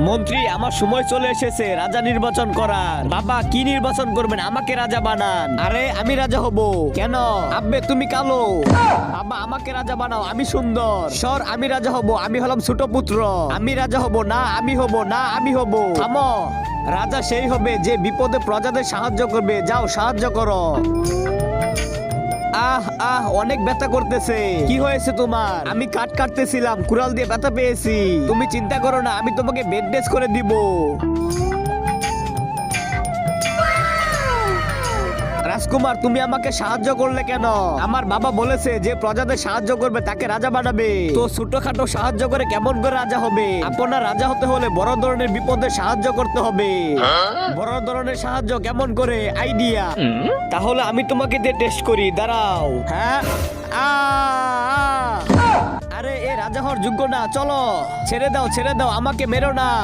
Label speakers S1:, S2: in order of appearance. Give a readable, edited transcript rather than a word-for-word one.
S1: মন্ত্রী, আমার সময় চলে এসেছে রাজা নির্বাচন করার। বাবা, কি নির্বাচন করবেন? আমাকে রাজা বানান। আরে আমি রাজা হব কেন? আব্বে তুমি কালো। বাবা, আমাকে রাজা বানাও, আমি সুন্দর। সর, আমি রাজা হব। আমি হলাম ছোট পুত্র। আমি রাজা হব না, আমি হব না, আমি হব। থামো। রাজা সেই হবে যে বিপদে প্রজাদের সাহায্য করবে। যাও, সাহায্য করো। আহ আহ, অনেক ব্যথা করতেছে। কি হয়েছে তোমার? আমি কাট কাটতেছিলাম, কুড়াল দিয়ে ব্যথা পেয়েছি। তুমি চিন্তা করো না, আমি তোমাকে ব্যান্ডেজ করে দিব। রাজকুমার, তুমি আমাকে সাহায্য করলে কেন? আমার বাবা বলেছে যে প্রজাদের সাহায্য করবে তাকে রাজা বানাবে। তো ছোটখাটো সাহায্য করে কেমন করে রাজা হবে? আপনার রাজা হতে হলে বড় ধরনের বিপদে সাহায্য করতে হবে। বড় ধরনের সাহায্য কেমন করে? আইডিয়া। তাহলে আমি তোমাকে দিয়ে টেস্ট করি, দাঁড়াও। হ্যাঁ, আরে এ রাজা হওয়ার যোগ্য না। চলো, ছেড়ে দাও, ছেড়ে দাও, আমাকে মেরো না।